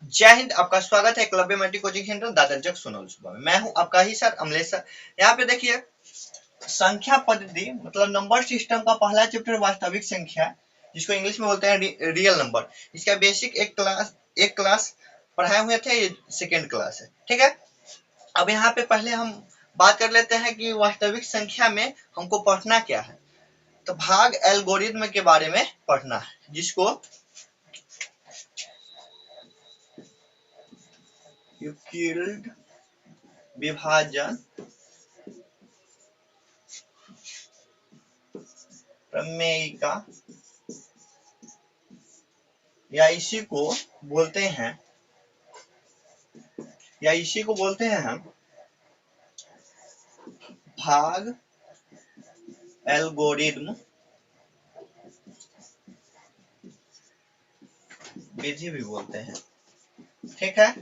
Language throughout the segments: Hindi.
जय हिंद। आपका स्वागत है एकलव्य मल्टी कोचिंग सेंटर दादरजंग सोनल सुबह में। मैं हूं आपका ही सर अमलेश सर। यहाँ पे देखिए संख्या पद्धति मतलब नंबर सिस्टम का पहला चैप्टर वास्तविक संख्या, जिसको इंग्लिश में बोलते हैं रियल नंबर। इसका बेसिक एक क्लास पढ़ाए हुए थे, ये सेकेंड क्लास है। ठीक है, अब यहाँ पे पहले हम बात कर लेते हैं कि वास्तविक संख्या में हमको पढ़ना क्या है। तो भाग एल्गोरिथ्म के बारे में पढ़ना है, जिसको यूक्लिड विभाजन प्रमेयिका या इसी को बोलते हैं हम भाग एल्गोरिथ्म विधि भी बोलते हैं। ठीक है,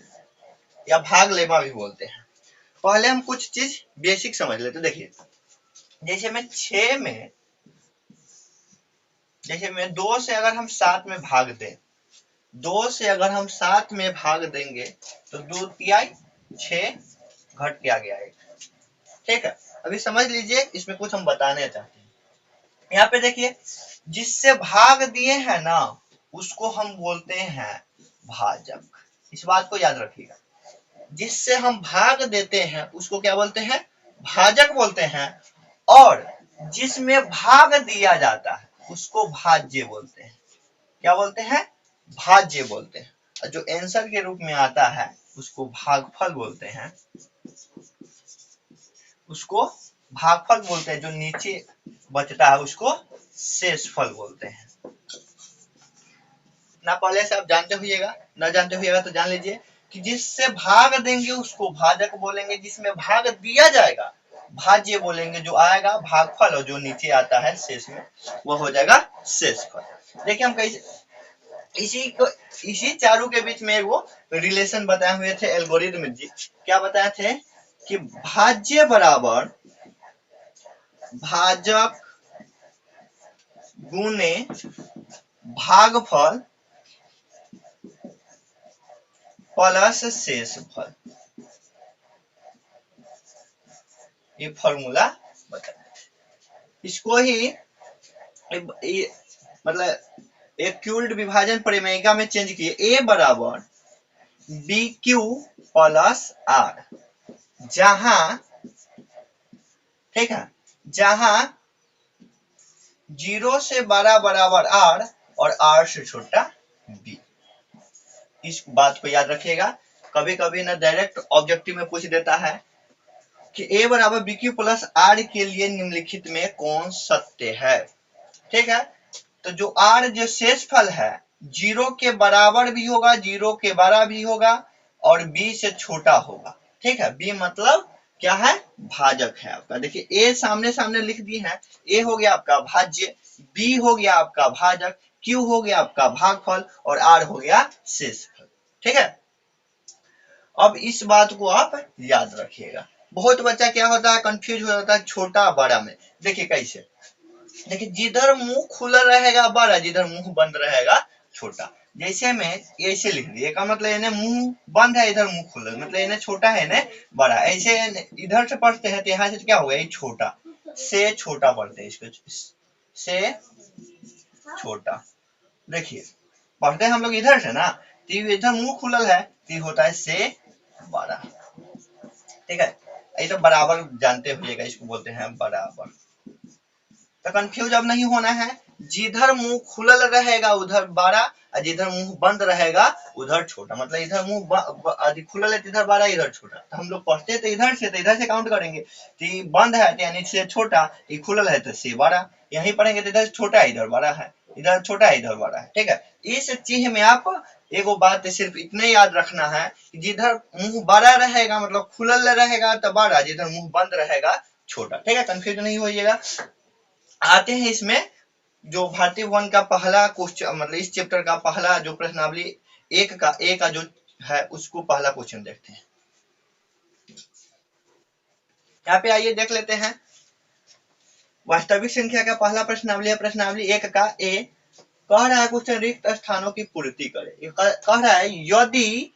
या भाग लेमा भी बोलते हैं। पहले हम कुछ चीज बेसिक समझ लेते। देखिए जैसे में 2 से अगर हम 7 में भाग दें, 2 से अगर हम 7 में भाग देंगे तो 2 तिहाई 6 घट के आ गया 1। ठीक है, अभी समझ लीजिए, इसमें कुछ हम बताने चाहते हैं। यहाँ पे देखिए जिससे भाग दिए हैं ना, उसको हम बोलते हैं भाजक। इस बात को याद रखिएगा, जिससे हम भाग देते हैं उसको क्या बोलते हैं? भाजक बोलते हैं। और जिसमें भाग दिया जाता है उसको भाज्य बोलते हैं। क्या बोलते हैं? भाज्य बोलते हैं। और जो आंसर के रूप में आता है उसको भागफल बोलते हैं। जो नीचे बचता है उसको शेषफल बोलते हैं। ना पहले से आप जानते होइएगा, न जानते होइएगा तो जान लीजिए कि जिससे भाग देंगे उसको भाजक बोलेंगे, जिसमें भाग दिया जाएगा भाज्य बोलेंगे, जो आएगा भागफल और जो नीचे आता है शेष में वो हो जाएगा शेषफल। देखिए हम कैसे इसी चारों के बीच में वो रिलेशन बताए हुए थे एल्गोरिथम जी। क्या बताए थे कि भाज्य बराबर भाजक गुने भागफल प्लस शेषफल। ये फॉर्मूला बताया। इसको ही मतलब एक क्यूल्ड विभाजन प्रमेयिका में चेंज किए। ए बराबर बी क्यू प्लस आर, जहां ठीक है, जहां 0 से बड़ा बराबर आर और आर से छोटा बी। इस बात को याद रखिएगा। कभी कभी ना डायरेक्ट ऑब्जेक्टिव में पूछ देता है कि ए बराबर बी क्यू प्लस आर के लिए निम्नलिखित में कौन सत्य है। ठीक है, तो जो आर जो शेषफल है 0 के बराबर भी होगा, 0 के बड़ा भी होगा और बी से छोटा होगा। ठीक है, बी मतलब क्या है? भाजक है आपका। देखिए ए सामने सामने लिख दिए हैं। ए हो गया आपका भाज्य, बी हो गया आपका भाजक, क्यू हो गया आपका भागफल और आर हो गया शेषफल। ठीक है, अब इस बात को आप याद रखिएगा। बहुत बच्चा क्या होता है, कंफ्यूज हो जाता है छोटा बड़ा में। देखिए कैसे, देखिए जिधर मुंह खुला रहेगा बड़ा, जिधर मुंह बंद रहेगा छोटा। जैसे में ऐसे लिख दिए का मतलब इन्हें मुंह बंद है, इधर मुंह खुला मतलब इन्हें छोटा है, इन्हें बड़ा। ऐसे इधर से पढ़ते हैं तो यहाँ से क्या होगा, ये छोटा से छोटा पढ़ते हैं, इसको से छोटा। देखिए पढ़ते हैं हम लोग इधर से ना, तो इधर मुंह खुलल है तो होता है से बड़ा। ठीक है, ये तो बराबर जानते होइएगा, इसको बोलते हैं बराबर। तो कंफ्यूज अब नहीं होना है। जिधर मुंह खुलल रहेगा उधर बड़ा और जिधर मुंह बंद रहेगा उधर छोटा। मतलब इधर मुंह खुलल है तो इधर बड़ा, इधर छोटा। तो हम लोग पढ़ते तो इधर से काउंट करेंगे। तो बंद है तो यानी से छोटा, ये खुलल है तो से बड़ा। यही पढ़ेंगे तो इधर छोटा है इधर बड़ा है, इधर छोटा है इधर बड़ा है। ठीक है, इस चीज में आप एगो बात सिर्फ इतने याद रखना है कि जिधर मुंह बड़ा रहेगा मतलब खुलल रहेगा तो बड़ा, जिधर मुंह बंद रहेगा छोटा। ठीक है, कंफ्यूज नहीं होइएगा। आते हैं इसमें जो भारतीय वन का पहला क्वेश्चन, मतलब इस चैप्टर का पहला जो प्रश्नावली एक का जो है उसको पहला क्वेश्चन देखते हैं। यहाँ पे आइए देख लेते हैं। वास्तविक संख्या का पहला प्रश्नावली है, प्रश्नावली 1 का ए। कह रहा है क्वेश्चन रिक्त स्थानों की पूर्ति करे। ये कह रहा है यदि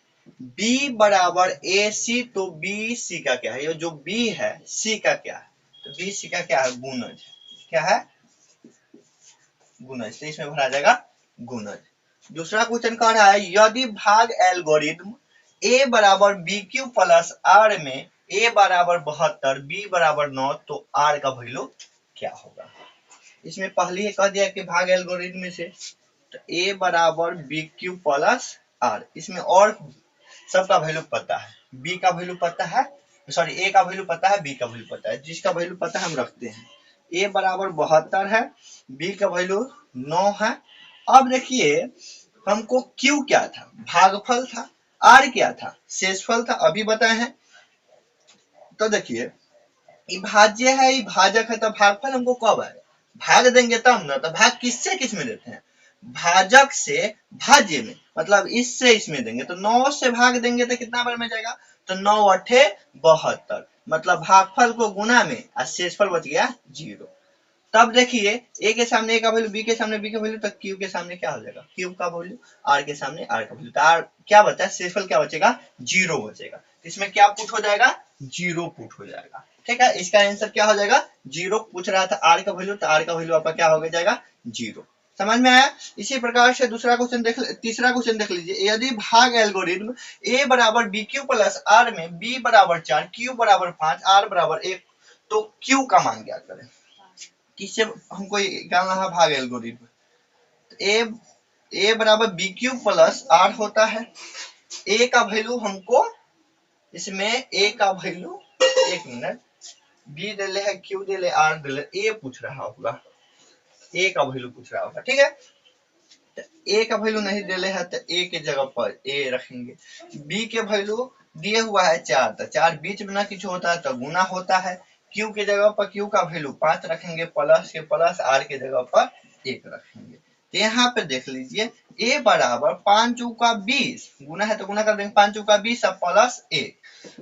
b बराबर ए सी तो बी सी का क्या है, ये जो b है c का क्या है, तो बी सी का क्या है, गुणज। क्या है, गुणज। तो इसमें भरा जाएगा गुणज। दूसरा क्वेश्चन कह रहा है यदि भाग एल्गोरिथम a बराबर बी क्यू प्लस आर में a बराबर 72 b बराबर 9 तो r का वैल्यू क्या होगा। इसमें पहले ही कह दिया कि भाग एल्गोरिथम में से, तो a बराबर बी क्यू प्लस आर, इसमें और सबका वैल्यू पता है, b का वैल्यू पता है, सॉरी a का वैल्यू पता है, b का वैल्यू पता है, जिसका वैल्यू पता है हम रखते हैं। a बराबर 72 है, b का वैल्यू 9 है। अब देखिए हमको q क्या था, भागफल था, r क्या था, शेषफल था, अभी बताए हैं। तो देखिए ये भाज्य है, ये भाजक है, तो भागफल हमको कब आएगा, भाग देंगे तब ना। तो भाग किससे किस में देते हैं, भाजक से भाज्य में, मतलब इससे इसमें देंगे, तो 9 से भाग देंगे तो कितना बार में जाएगा, तो 9 अठे 72, मतलब भागफल को गुना में और शेषफल बच गया 0। तब देखिए a के सामने a का वैल्यू, b के सामने b का वैल्यू, तो q के सामने क्या हो जाएगा, q का वैल्यू, r के सामने r का वैल्यू, तो r क्या बचा, शेषफल क्या बचेगा, 0 बचेगा। इसमें क्या पुट हो जाएगा, 0 पुट हो जाएगा। ठीक है, इसका आंसर क्या हो जाएगा, 0 पूछ रहा था r का वैल्यू, तो r का वैल्यू आपका क्या हो जाएगा, 0। समझ में आया। इसी प्रकार से दूसरा क्वेश्चन देख, तीसरा क्वेश्चन देख लीजिए। यदि भाग एल्गोरिथम a बराबर बी क्यू प्लस आर में b बराबर 4 q बराबर 5 r बराबर 1 तो q का मान क्या करें। किससे हमको निकालना है, भाग एल्गोरिथम। ए बराबर बी क्यू प्लस आर होता है, ए का वैल्यू हमको, इसमें ए का वैल्यू, एक मिनट, बी दे ले है, क्यू दे ले, आर दे ले, ए पूछ रहा होगा, ए का वैल्यू पूछ रहा होगा। ठीक है, तो ए का वैल्यू नहीं दे ले है, तो ए के जगह पर ए रखेंगे। बी के वैल्यू दिए हुआ है 4, तो 4 बीच में ना कुछ होता है तो गुना होता है। क्यू के जगह पर क्यू का वैल्यू 5 रखेंगे, प्लस के प्लस, आर के जगह पर 1 रखेंगे। तो यहाँ पे देख लीजिए a बराबर 5 चौका 20, गुना है तो गुना कर देंगे, 5 चौका 20 प्लस 1,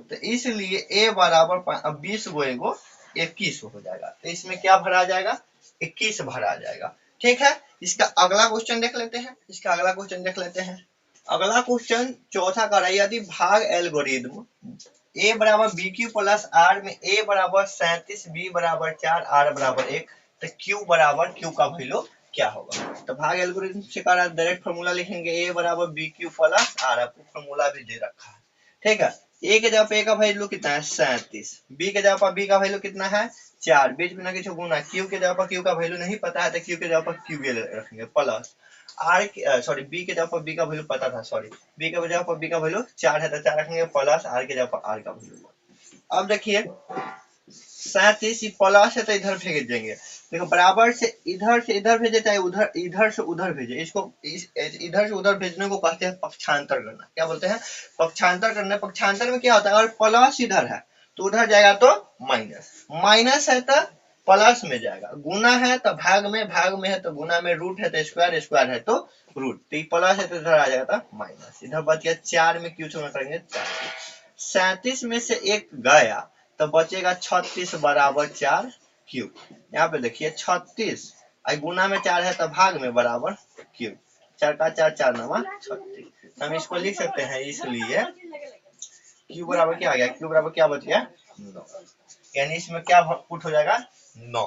तो इसलिए a बराबर 20 गो एगो 21 हो जाएगा। तो इसमें क्या भरा जाएगा, 21 भरा जाएगा। ठीक है, इसका अगला क्वेश्चन देख लेते हैं, इसका अगला क्वेश्चन देख लेते हैं। अगला क्वेश्चन चौथा कर रहा है यदि भाग एल्गोरिथम a बराबर बी क्यू प्लस आर में a बराबर 37 b बराबर 4 r बराबर 1 तो q बराबर q का वैल्यू क्या होगा। तो भाग एल्गोरिथम से कर डायरेक्ट फॉर्मूला लिखेंगे, a बराबर बी क्यू प्लस आर, आपको फॉर्मूला भी दे रखा है। ठीक है, a के जगह पे a का वैल्यू कितना है 37, b के जगह पर b का वैल्यू कितना है 4, बीच में ना कुछ गुना, q के जगह पर q का वैल्यू नहीं पता है तो q के जगह पर q रखेंगे, प्लस आर सॉरी बी के जगह पर बी का वैल्यू पता था, सॉरी बी के जगह पर बी का वैल्यू 4 है तो 4 रखेंगे, प्लस आर के जगह पर आर का वैल्यू। अब देखिए 37 प्लस है तो इधर भेज देंगे, देखो बराबर से इधर भेजे चाहे उधर इधर से उधर भेजे, इसको इधर से उधर भेजने को कहते हैं पक्षांतर करना। क्या बोलते हैं, पक्षांतर करना। पक्षांतर में क्या होता है, अगर प्लस इधर है तो उधर जाएगा तो माइनस, माइनस है तो प्लस में जाएगा, गुना है तो भाग में है तो गुना में, रूट है तो स्क्वायर, स्क्वायर है तो रूट, तो प्लस है तो इधर आ जाएगा तो माइनस, इधर बच गया 4 में क्यू से करेंगे 4, 37 में से 1 गया तो बचेगा 36 बराबर 4 क्यूब। यहाँ पे देखिए 36 गुना में 4 है तो भाग में बराबर क्यूब, 4 का 4 4 नवा 36, हम इसको लिख सकते हैं, इसलिए क्यू बराबर क्या आ गया, क्यू बराबर क्या बच गया 9, यानी इसमें क्या पुट हो जाएगा 9।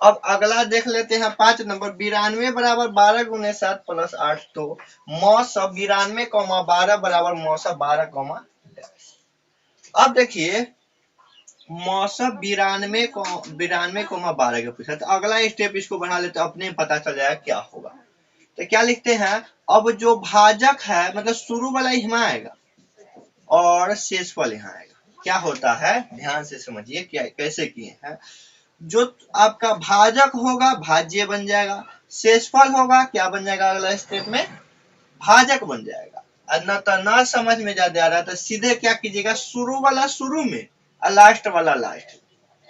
अब अगला देख लेते हैं 5 नंबर, 92 बराबर 12 गुने 7 प्लस 8 तो मौसा 92 12 बराबर मौसा 12 अब देखिए मौसा 92 12 के पूछा, तो अगला स्टेप इसको बढ़ा लेते अपने पता चल जाएगा क्या होगा। तो क्या लिखते हैं, अब जो भाजक है मतलब शुरू वाला यहाँ आएगा और शेषफल यहाँ आएगा। क्या होता है ध्यान से समझिए क्या कैसे किए हैं, जो आपका भाजक होगा भाज्य बन जाएगा, शेषफल होगा क्या बन जाएगा, अगला स्टेप में भाजक बन जाएगा। न तो न समझ में ज्यादा आ रहा तो सीधे क्या कीजिएगा, शुरू वाला शुरू में और लास्ट वाला लास्ट,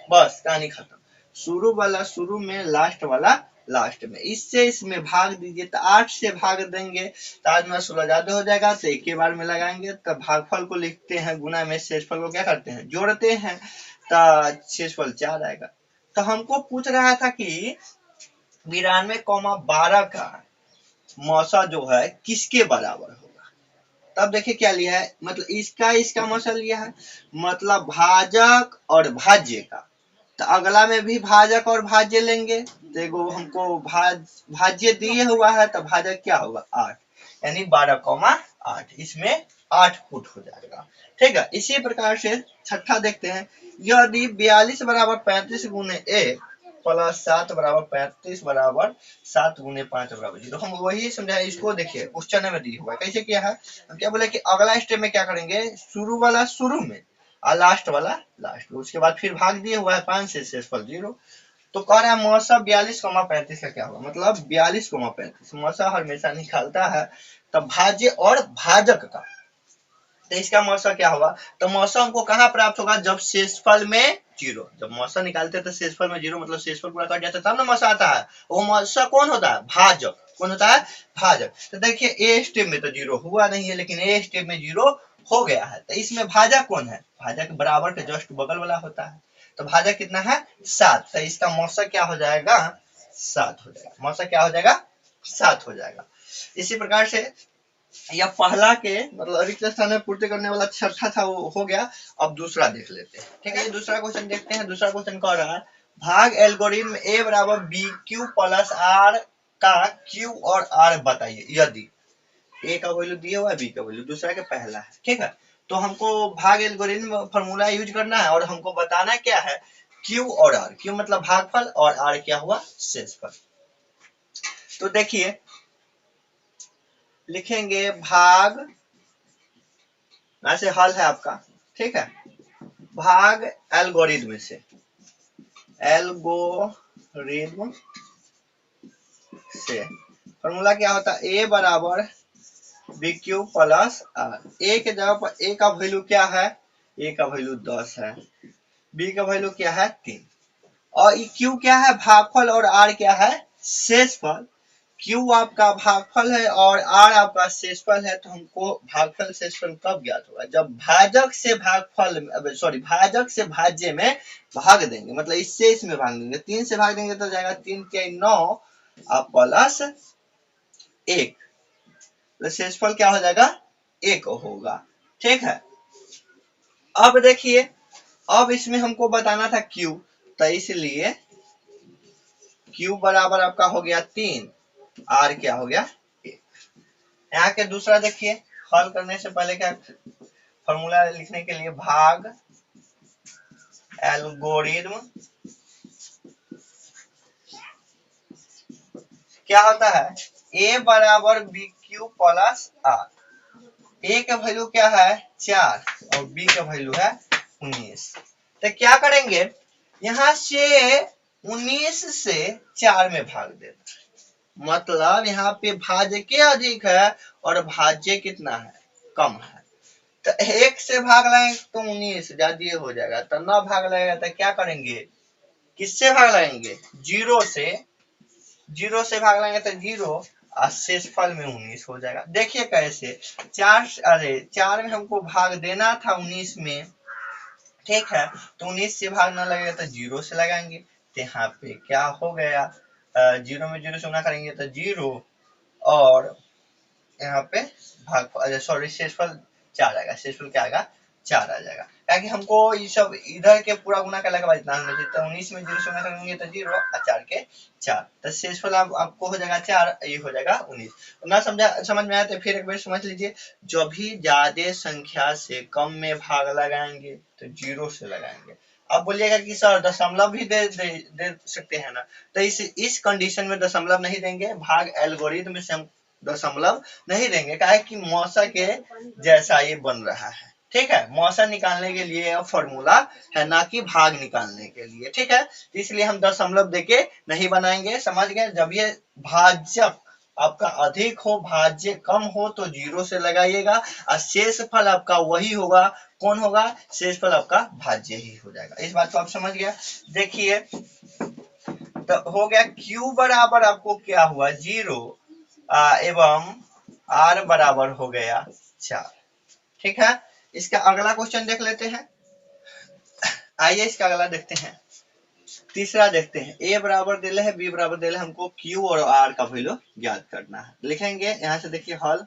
बस कहानी खत्म। शुरू वाला शुरू में, लास्ट वाला लास्ट में, इससे इसमें भाग दीजिए तो 8 से भाग देंगे तो 8 में 16 ज्यादा हो जाएगा, तो एक ही बार में लगाएंगे तो भागफल को लिखते हैं, गुना में शेषफल को क्या करते हैं जोड़ते हैं, तो शेषफल 4 आएगा। तो हमको पूछ रहा था कि 92 12 का मौसा जो है किसके बराबर होगा। तब देखिए क्या लिया है, मतलब इसका मौसा लिया है, मतलब भाजक और भाज्य का। तो अगला में भी भाजक और भाज्य लेंगे, देखो हमको भाज्य दिए हुआ है, तो भाजक क्या होगा 8, यानी 12,8, इसमें 8 फुट हो जाएगा। ठीक है, इसी प्रकार से छठा देखते हैं, यदि 42 बराबर 35 गुने 1 प्लस 7 बराबर 35 बराबर 7 गुने 5 बराबर 0, हम वही समझाए। इसको देखिए क्वेश्चन में दिया हुआ है, कैसे किया है, हम क्या बोले कि अगला स्टेप में क्या करेंगे, शुरू वाला शुरू में और लास्ट वाला लास्ट में, उसके बाद फिर भाग दिए हुआ है 5 से शेषफल 0। तो कह रहा है मौसा 42,35 का क्या होगा, मतलब 42,35 मौसा हमेशा निकालता है तब भाज्य और भाजक का, तो इसका मौसा क्या होगा, तो मौसा हमको कहाँ प्राप्त होगा, जब शेषफल में 0, जब मौसा निकालते तो शेषफल में 0, मतलब शेषफल पूरा कट जाता है तब ना मौसा आता है। वो मौसा कौन होता है, भाजक। कौन होता है, भाजक। तो देखिए ए स्टेप में तो 0 हुआ नहीं है, लेकिन ए स्टेप में 0 हो गया है, तो इसमें भाजक कौन है, भाजक बराबर के जस्ट बगल वाला होता है। तो भाजक कितना है 7, तो इसका मौसा क्या हो जाएगा 7 हो जाएगा, मौसा क्या हो जाएगा 7 हो जाएगा। इसी प्रकार से यह पहला के मतलब रिक्त स्थान में पूर्ति करने वाला छठा था वो हो गया। अब दूसरा देख लेते हैं, ठीक है। दूसरा क्वेश्चन देखते हैं। दूसरा क्वेश्चन कह रहा है भाग एल्गोरिथम ए बराबर बी क्यू प्लस आर का क्यू और आर बताइए, यदि ए का वैल्यू दिया हुआ है, बी का वैल्यू दूसरा के पहला है, ठीक है। तो हमको भाग एल्गोरिथम फॉर्मूला यूज करना है और हमको बताना क्या है, क्यू और आर। क्यू मतलब भागफल और आर क्या हुआ शेषफल। तो देखिए लिखेंगे भाग, ऐसे हल है आपका, ठीक है। भाग एल्गोरिथम से, एल्गोरिथम से फॉर्मूला क्या होता है, ए बराबर बी क्यू प्लस आर। ए के जगह पर ए का वैल्यू क्या है, ए का वैल्यू 10 है, बी का वैल्यू क्या है 3, और क्यू क्या है भागफल और आर क्या है शेषफल। क्यू आपका भागफल है और आर आपका शेषफल है, तो हमको भागफल शेषफल कब ज्ञात होगा, जब भाजक से भागफल सॉरी भाजक से भाज्य में भाग देंगे, मतलब इससे इसमें भाग देंगे, 3 से भाग देंगे तो जाएगा 3 के 9 प्लस 1, तो शेषफल क्या हो जाएगा 1 होगा, ठीक है। अब देखिए, अब इसमें हमको बताना था क्यू, तो इसलिए क्यू बराबर आपका हो गया 3, आर क्या हो गया 1। यहाँ के दूसरा देखिए, हल करने से पहले क्या फॉर्मूला लिखने के लिए भाग एल्गोरिथम क्या होता है, ए बराबर बी क्यू प्लस आर। ए का वैल्यू क्या है 4 और बी का वैल्यू है 19। तो क्या करेंगे, यहाँ से 19 से 4 में भाग देना, मतलब यहाँ पे भाज्य अधिक है और भाज्य कितना है कम है। तो 1 से भाग लाएंगे तो 19 ज्यादा हो जाएगा, तो 9 भाग लगेगा तो क्या करेंगे, किससे भाग लाएंगे 0 से भाग लाएंगे तो 0 और शेषफल में 19 हो जाएगा। देखिए कैसे, 4 में हमको भाग देना था 19 में, ठीक है। तो 19 से भाग ना लगेगा तो 0 से लगाएंगे, तो यहाँ पे क्या हो गया, 0 में 0 से गुना करेंगे तो 0, और यहाँ पे भाग सॉरी शेषफल 4 आएगा, शेषफल क्या आएगा 4 आ जाएगा, ताकि हमको ये सब इधर के पूरा गुना करने के बाद इतना होना चाहिए। तो 19 में 0 से गुना करेंगे तो 0 और 4 के 4, तो शेषफल आपको हो जाएगा 4, ये हो जाएगा 19। ना समझ में आया तो फिर एक बार समझ लीजिए, जब भी ज्यादा संख्या से कम में भाग लगाएंगे तो 0 से लगाएंगे। अब बोलिएगा कि सर दशमलव भी दे सकते हैं ना, तो इस कंडीशन में दशमलव नहीं देंगे, भाग एल्गोरिथम से हम दशमलव नहीं देंगे, काहे कि मौसा के जैसा ये बन रहा है, ठीक है। मौसा निकालने के लिए फॉर्मूला है, ना कि भाग निकालने के लिए, ठीक है। इसलिए हम दशमलव देके नहीं बनाएंगे, समझ गए। जब ये भाजक आपका अधिक हो भाज्य कम हो तो 0 से लगाइएगा, और शेषफल आपका वही होगा, कौन होगा शेषफल आपका भाज्य ही हो जाएगा। इस बात को आप समझ गया। देखिए तो हो गया क्यू बराबर आपको क्या हुआ 0 एवं आर बराबर हो गया 4, ठीक है। इसका अगला क्वेश्चन देख लेते हैं, आइए इसका अगला देखते हैं। तीसरा देखते हैं, ए बराबर दिले है, बी बराबर दिले, हमको क्यू और आर का वैल्यू ज्ञात करना है। लिखेंगे यहां से, देखिए हल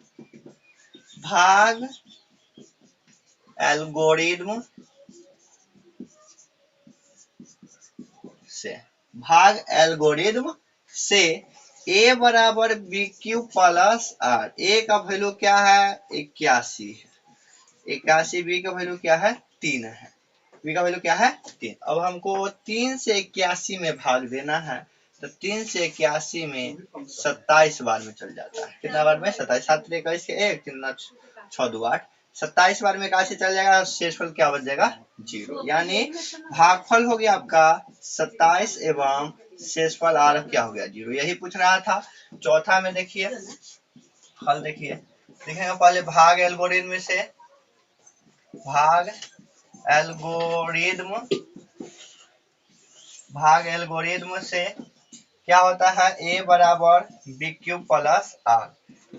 भाग एल्गोरिदम से, भाग एल्गोरिदम से ए बराबर बी क्यू प्लस आर। ए का वैल्यू क्या है 81 है, 81, बी का वैल्यू क्या है 3 है, बी का वैल्यू क्या है 3। अब हमको 3 से 81 में भाग देना है, तो 3 से 81 में 27 बार में चल जाता है। कितना बार में 27, 7 21 के 1 3 6 2 8, 27 बार में 81 चल जाएगा, शेषफल क्या बच जाएगा 0। यानी भागफल हो गया आपका 27 एवं शेषफल आर क्या हो गया 0। यही पूछ रहा था। चौथा में देखिए हल, देखिए देखेंगे पहले भाग एल्गोरिदम से, भाग एल्गोरिदम, भाग एल्गोरिदम से क्या होता है, ए बराबर बी क्यूब प्लस आर।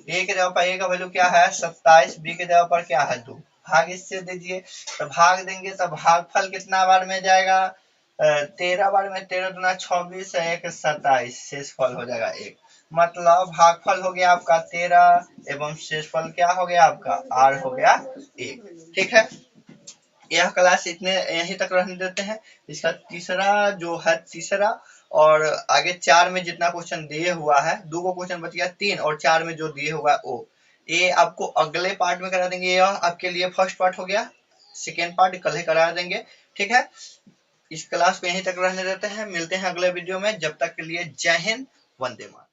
ए के जगह पर ए का वैल्यू क्या है 27, बी के जगह पर क्या है 2, भाग इससे दीजिए, तो भाग देंगे तो भागफल कितना बार में जाएगा 13 बार में, 13 दूना 26 है, 1 27, शेषफल हो जाएगा 1। मतलब भागफल हो गया आपका 13 एवं शेषफल क्या हो गया आपका आर हो गया 1। ठीक है, यह क्लास इतने यहीं तक रहने देते हैं। इसका तीसरा जो है, तीसरा और आगे 4 में जितना क्वेश्चन दिए हुआ है, 2 को क्वेश्चन बच गया, 3 और 4 में जो दिए हुआ है वो, ये आपको अगले पार्ट में करा देंगे। यह आपके लिए फर्स्ट पार्ट हो गया, सेकेंड पार्ट कल ही करा देंगे। ठीक है, इस क्लास को यहीं तक रहने देते हैं, मिलते हैं अगले वीडियो में। जब तक के लिए जय हिंद, वंदे मातरम।